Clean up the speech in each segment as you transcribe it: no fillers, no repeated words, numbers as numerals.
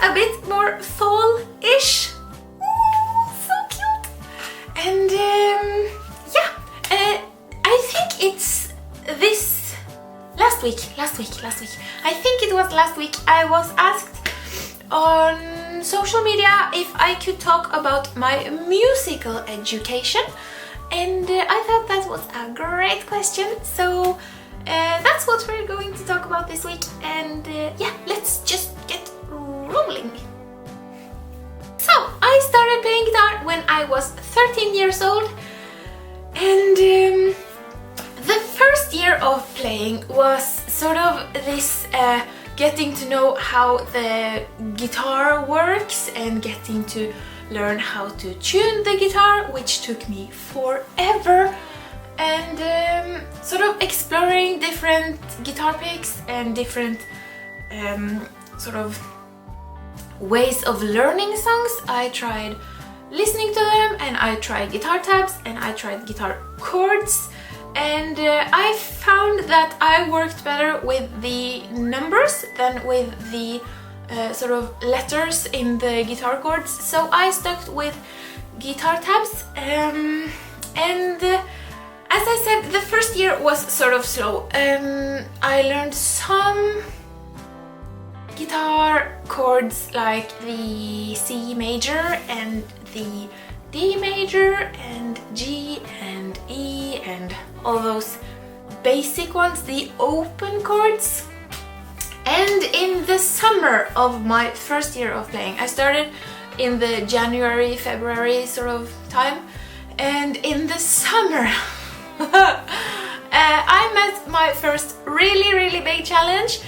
a bit more fall-ish. So cute. And yeah, I think it's this last week. I think it was last week I was asked on social media if I could talk about my musical education, and I thought that was a great question, so that's what we're going to talk about this week, and yeah, let's just get rolling. So, I started playing guitar when I was 13 years old, and the first year of playing was sort of this getting to know how the guitar works and getting to learn how to tune the guitar, which took me forever, and sort of exploring different guitar picks and different sort of ways of learning songs. I tried listening to them, and I tried guitar tabs, and I tried guitar chords, and I found that I worked better with the numbers than with the sort of letters in the guitar chords, so I stuck with guitar tabs, and as I said, the first year was sort of slow. I learned some guitar chords like the C major and the D major and G and E and all those basic ones, the open chords. And in the summer of my first year of playing, I started in the January, February sort of time, and in the summer I met my first really big challenge.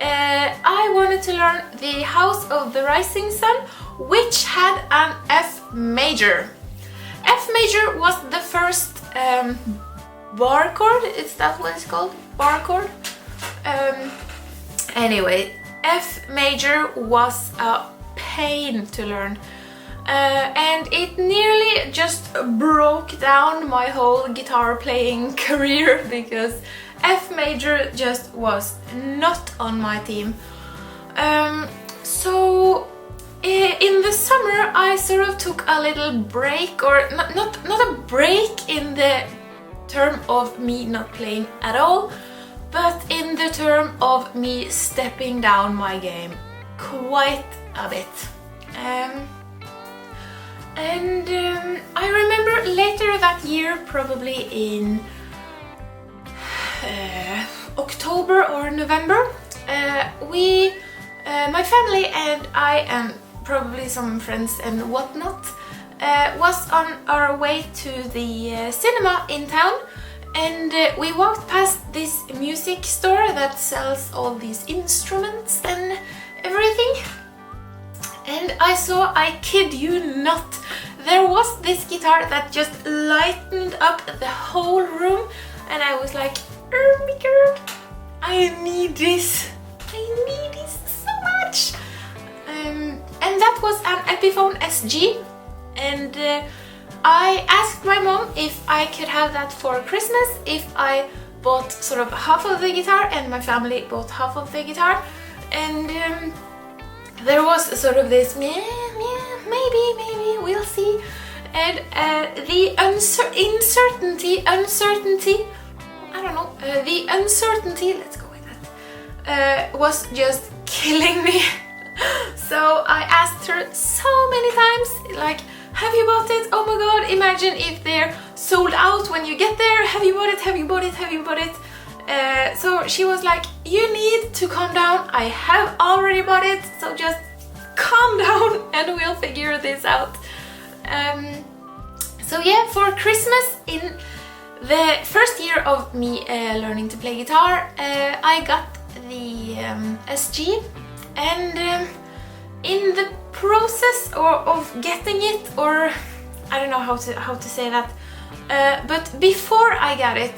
I wanted to learn the House of the Rising Sun, which had an F major. F major was the first bar chord, is that what it's called? Bar chord? Anyway, F major was a pain to learn, and it nearly just broke down my whole guitar playing career, because F major just was not on my team. So in the summer I sort of took a little break, or not a break in the term of me not playing at all, but in the term of me stepping down my game quite a bit. I remember later that year, probably in October or November, my family and I, and probably some friends and whatnot, was on our way to the cinema in town, and we walked past this music store that sells all these instruments and everything, and I saw, I kid you not, there was this guitar that just lightened up the whole room, and I was like, oh my god, I need this so much. And that was an Epiphone SG, and I asked my mom if I could have that for Christmas, if I bought sort of half of the guitar and my family bought half of the guitar, and there was sort of this maybe, we'll see, and the uncertainty, I don't know, the uncertainty, let's go with that, was just killing me. So I asked her so many times, like, have you bought it? Oh my god, imagine if they're sold out when you get there. Have you bought it? Have you bought it? Have you bought it? So she was like, you need to calm down. I have already bought it, so just calm down and we'll figure this out. So yeah, for Christmas, in the first year of me learning to play guitar, I got the SG, and in the process of getting it, or I don't know how to say that, but before I got it,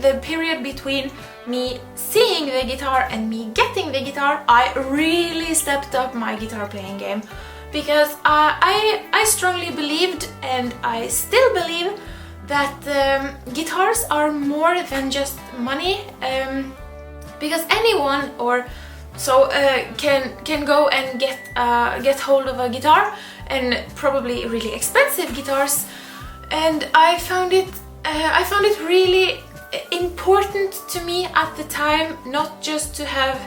the period between me seeing the guitar and me getting the guitar, I really stepped up my guitar playing game, because I strongly believed, and I still believe, that guitars are more than just money, because anyone, or can go and get hold of a guitar, and probably really expensive guitars. And I found it really important to me at the time, not just to have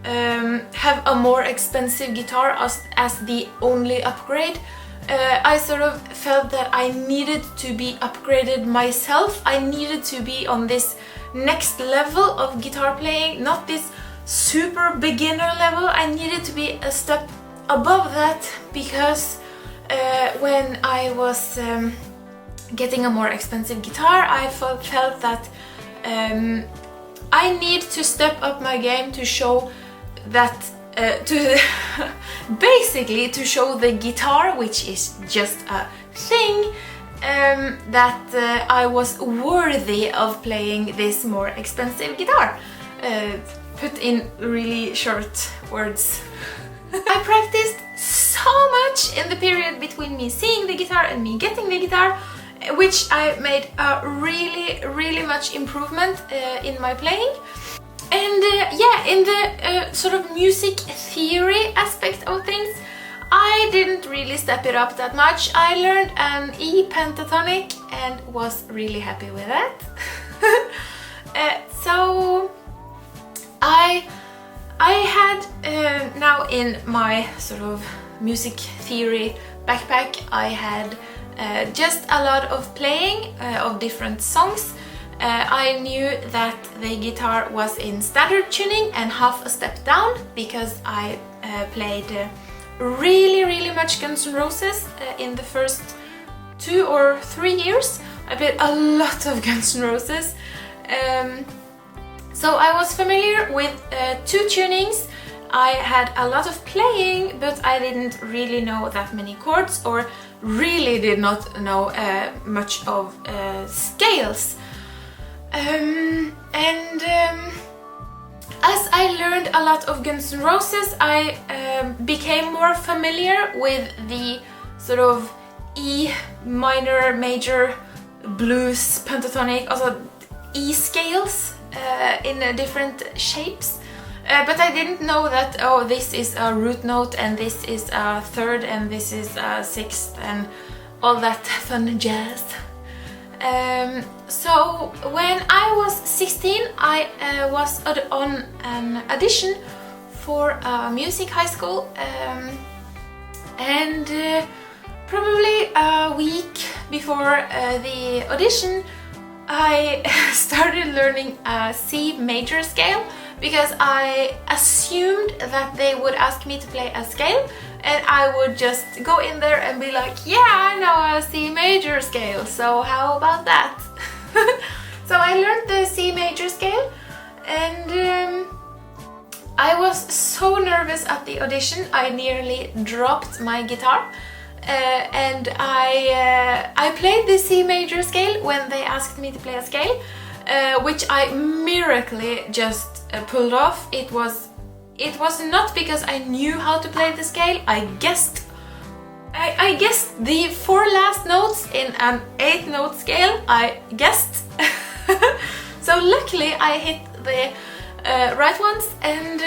a more expensive guitar as the only upgrade. I sort of felt that I needed to be upgraded myself. I needed to be on this next level of guitar playing, not this super beginner level. I needed to be a step above that, because when I was getting a more expensive guitar, I felt that I need to step up my game to show that basically to show the guitar, which is just a thing, that I was worthy of playing this more expensive guitar. Put in really short words. I practiced so much in the period between me seeing the guitar and me getting the guitar, which I made a really much improvement in my playing. And yeah, in the sort of music theory aspect of things, I didn't really step it up that much. I learned an E pentatonic and was really happy with that. So I had now in my sort of music theory backpack, I had just a lot of playing of different songs. I knew that the guitar was in standard tuning and half a step down, because I played really much Guns N' Roses in the first 2 or 3 years. I played a lot of Guns N' Roses. So I was familiar with 2 tunings. I had a lot of playing, but I didn't really know that many chords, or really did not know much of scales. As I learned a lot of Guns N' Roses, I became more familiar with the sort of E minor, major, blues, pentatonic, also E scales in different shapes. But I didn't know that, oh, this is a root note, and this is a third, and this is a sixth, and all that fun jazz. So when I was 16, I was on an audition for a music high school, and probably a week before the audition, I started learning a C major scale, because I assumed that they would ask me to play a scale, and I would just go in there and be like, yeah, I know a C major scale, so how about that? So I learned the C major scale, and I was so nervous at the audition, I nearly dropped my guitar. And I played the C major scale when they asked me to play a scale, which I miraculously just pulled off. It was not because I knew how to play the scale. I guessed the 4 last notes in an 8-note scale. I guessed. So luckily I hit the right ones, and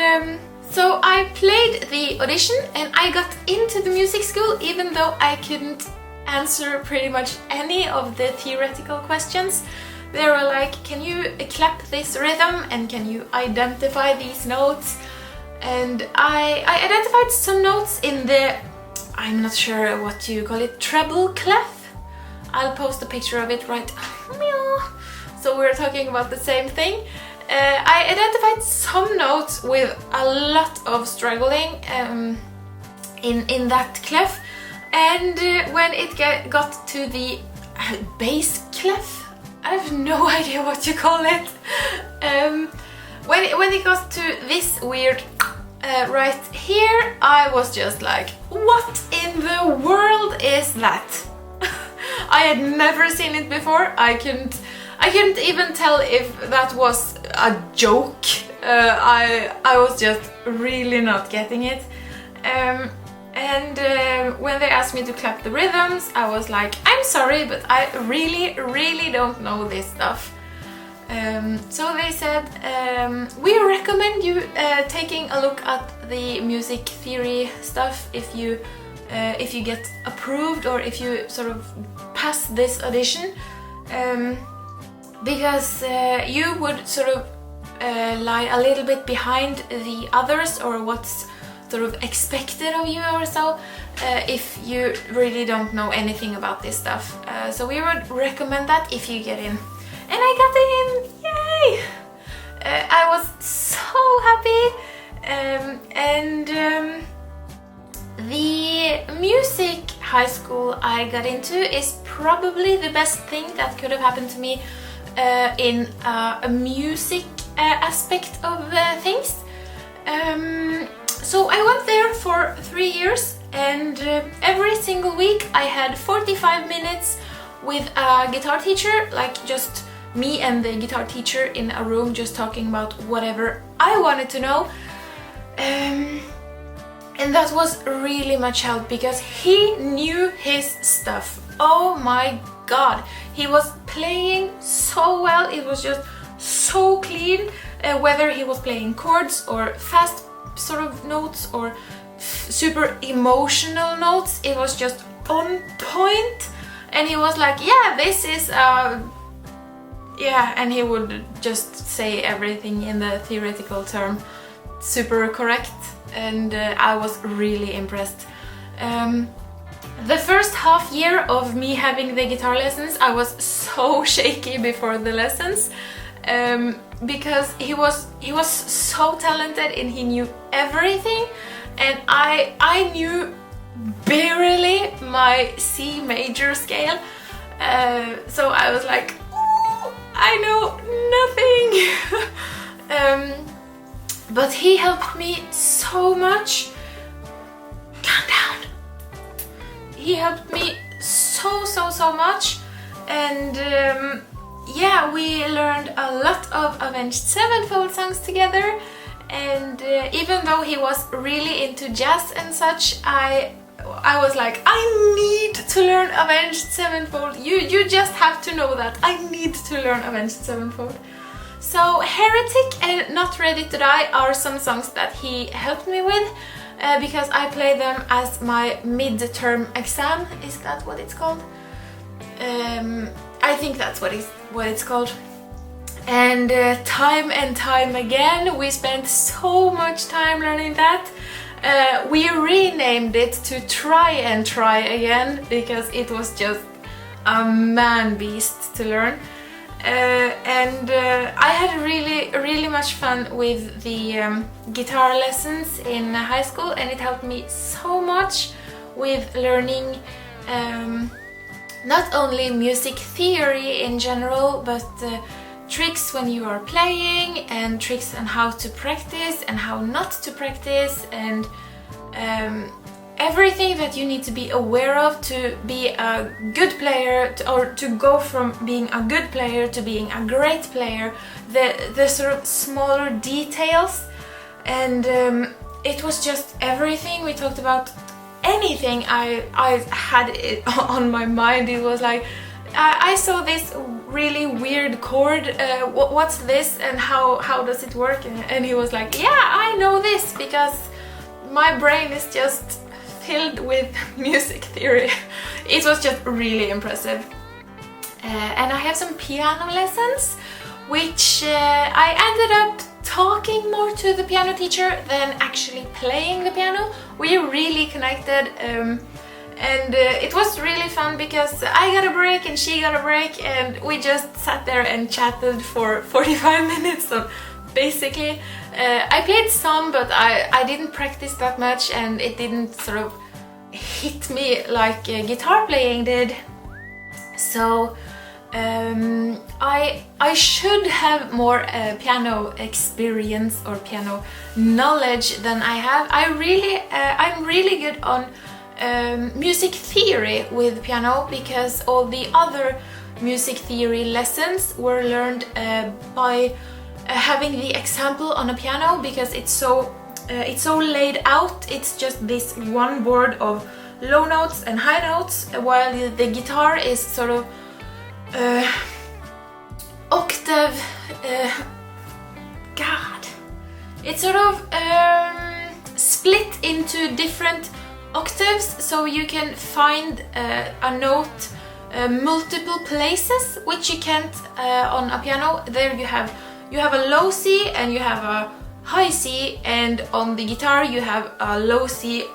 so I played the audition and I got into the music school, even though I couldn't answer pretty much any of the theoretical questions. They were like, can you clap this rhythm, and can you identify these notes? And I identified some notes in the, I'm not sure what you call it, treble clef. I'll post a picture of it right. So we're talking about the same thing. I identified some notes with a lot of struggling in that clef, and when it got to the bass clef, I have no idea what you call it. When it got to this weird right here, I was just like, what in the world is that? I had never seen it before. I couldn't even tell if that was a joke. I was just really not getting it. And when they asked me to clap the rhythms, I was like, I'm sorry, but I really don't know this stuff. So they said, we recommend you taking a look at the music theory stuff if you get approved or if you sort of pass this audition, because you would sort of lie a little bit behind the others, or what's sort of expected of you or so, if you really don't know anything about this stuff. So we would recommend that if you get in. And I got in! Yay! I was so happy! The music high school I got into is probably the best thing that could have happened to me in a music aspect of things. So I went there for 3 years, and every single week I had 45 minutes with a guitar teacher, like just me and the guitar teacher in a room just talking about whatever I wanted to know. And that was really much help because he knew his stuff. Oh my god, he was playing so well, it was just so clean, whether he was playing chords or fast sort of notes or super emotional notes, it was just on point. And he was like, yeah, this is yeah, and he would just say everything in the theoretical term super correct, and I was really impressed. The first half year of me having the guitar lessons, I was so shaky before the lessons, because he was so talented and he knew everything, and I knew barely my C major scale, so I was like, I know nothing. But he helped me so much. Calm down. He helped me so much, and yeah, we learned a lot of Avenged Sevenfold songs together. And even though he was really into jazz and such, I was like, I need to learn Avenged Sevenfold. You just have to know that I need to learn Avenged Sevenfold. So Heretic and Not Ready to Die are some songs that he helped me with, because I play them as my mid-term exam. Is that what it's called? I think that's what it's called. And time again, we spent so much time learning that. We renamed it to Try and Try Again, because it was just a man beast to learn. And I had really much fun with the guitar lessons in high school, and it helped me so much with learning not only music theory in general, but tricks when you are playing, and tricks on how to practice and how not to practice, and everything that you need to be aware of to be a good player, or to go from being a good player to being a great player, the sort of smaller details. And it was just everything. We talked about anything I had it on my mind. It was like, I saw this really weird chord, what's this and how does it work? And he was like, yeah, I know this because my brain is just filled with music theory. It was just really impressive. And I have some piano lessons, which I ended up talking more to the piano teacher than actually playing the piano. We really connected, and it was really fun because I got a break and she got a break, and we just sat there and chatted for 45 minutes. So basically, I played some, but I didn't practice that much, and it didn't sort of hit me like guitar playing did. So I should have more piano experience or piano knowledge than I have. I'm really good on music theory with piano, because all the other music theory lessons were learned by having the example on a piano, because it's so laid out. It's just this one board of low notes and high notes, while the guitar is sort of octave, God, it's sort of split into different octaves, so you can find a note multiple places, which you can't on a piano. There you have a low C and you have a high C, and on the guitar you have a low C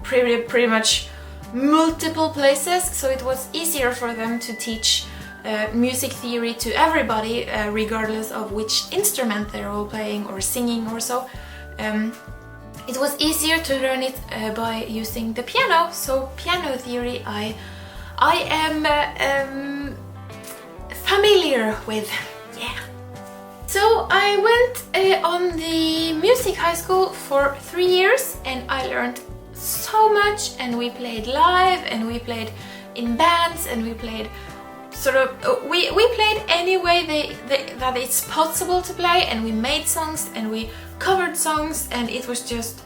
pretty much multiple places, so it was easier for them to teach music theory to everybody, regardless of which instrument they're all playing or singing or so. It was easier to learn it by using the piano, so piano theory I am familiar with, yeah. So I went on the music high school for 3 years, and I learned so much, and we played live, and we played in bands, and we played sort of, we played any way that it's possible to play, and we made songs, and we covered songs, and it was just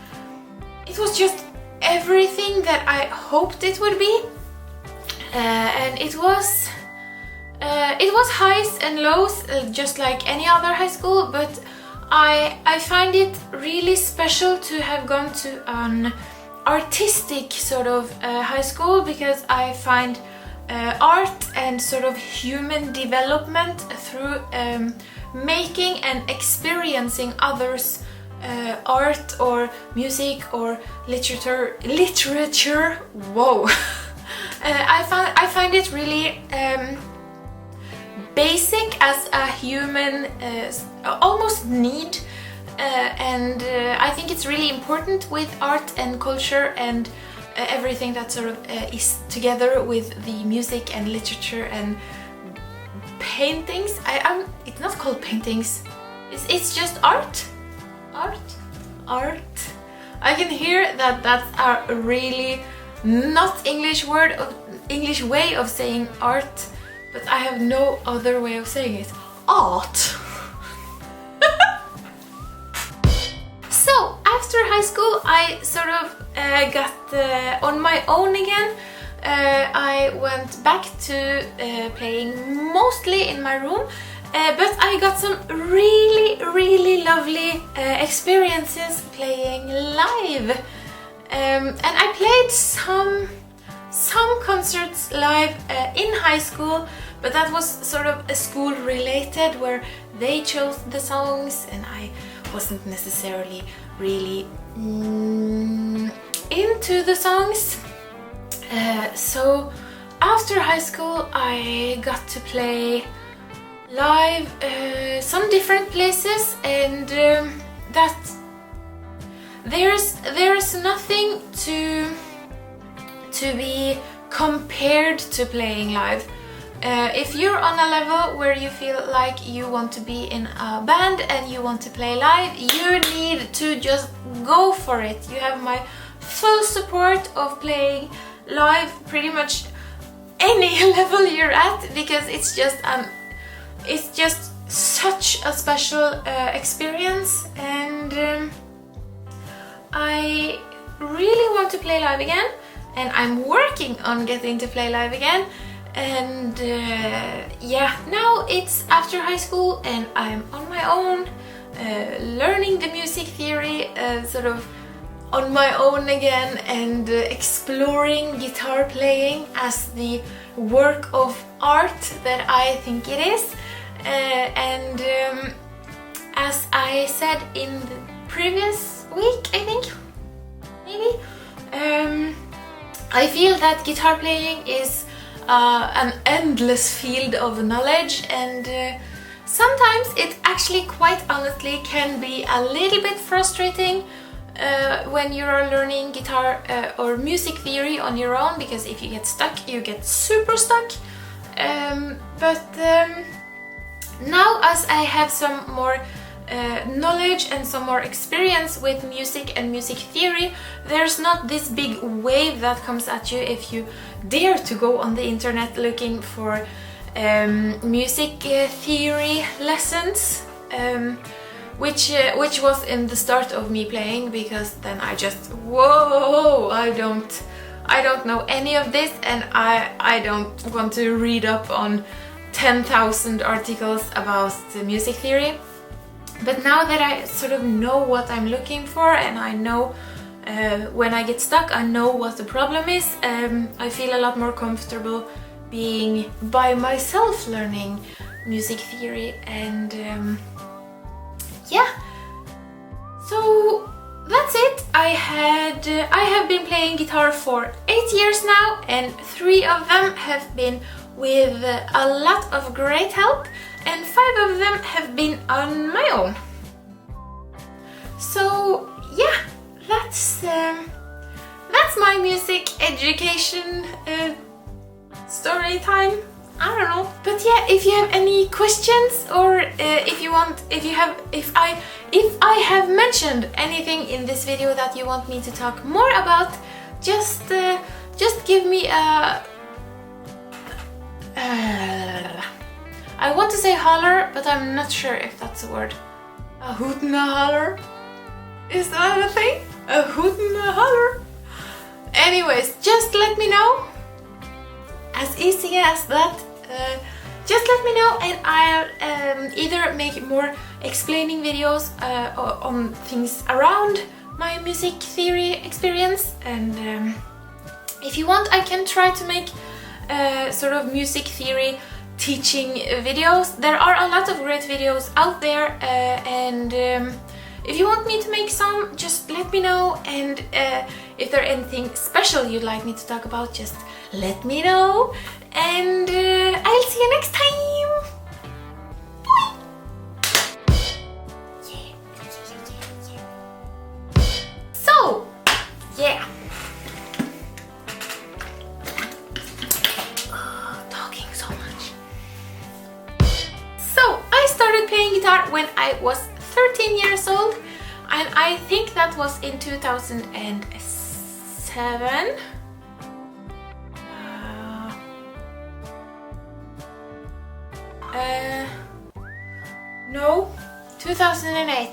everything that I hoped it would be. And it was highs and lows, just like any other high school, but I find it really special to have gone to an artistic sort of high school, because I find art and sort of human development through making and experiencing others' art or music or literature. Whoa. I find it really basic as a human almost need, and I think it's really important with art and culture and everything that sort of is together with the music and literature and paintings. It's not called paintings, it's just art. I can hear that that's a really not English word, English way of saying art, but I have no other way of saying it. Art. So after high school I sort of got on my own again. I went back to playing mostly in my room, but I got some really lovely experiences playing live. And I played some concerts live in high school, but that was sort of a school related, where they chose the songs and I wasn't necessarily really into the songs. So after high school I got to play live some different places, and that there's nothing to be compared to playing live. If you're on a level where you feel like you want to be in a band and you want to play live, you need to just go for it. You have my full support of playing live pretty much any level you're at, because it's just such a special experience, and I really want to play live again, and I'm working on getting to play live again. And yeah, now it's after high school and I'm on my own, learning the music theory sort of on my own again, and exploring guitar playing as the work of art that I think it is. And as I said in the previous week, I think, maybe, I feel that guitar playing is an endless field of knowledge, and sometimes it actually, quite honestly, can be a little bit frustrating when you are learning guitar or music theory on your own, because if you get stuck, you get super stuck. But now, as I have some more knowledge and some more experience with music and music theory, there's not this big wave that comes at you if you dare to go on the internet looking for music theory lessons, which was in the start of me playing, because then I just, whoa, I don't know any of this, and I don't want to read up on 10,000 articles about the music theory. But now that I sort of know what I'm looking for, and I know when I get stuck, I know what the problem is, I feel a lot more comfortable being by myself learning music theory. And yeah, so that's it. I have been playing guitar for 8 years now, and 3 of them have been with a lot of great help, and 5 of them have been on my own. So yeah, that's my music education story time. I don't know. But yeah, if you have any questions, or if I have mentioned anything in this video that you want me to talk more about, just give me a I want to say holler, but I'm not sure if that's a word. A hoot and a holler? Is that a thing? A hoot and a holler? Anyways, just let me know. As easy as that. Just let me know, and I'll either make more explaining videos on things around my music theory experience, and if you want, I can try to make sort of music theory teaching videos. There are a lot of great videos out there, and if you want me to make some, just let me know, and if there's anything special you'd like me to talk about, just let me know, and I'll see you next time! Bye! So, yeah. Talking so much. So, I started playing guitar when I was 13 years old, and I think that was in 2007. No, 2008.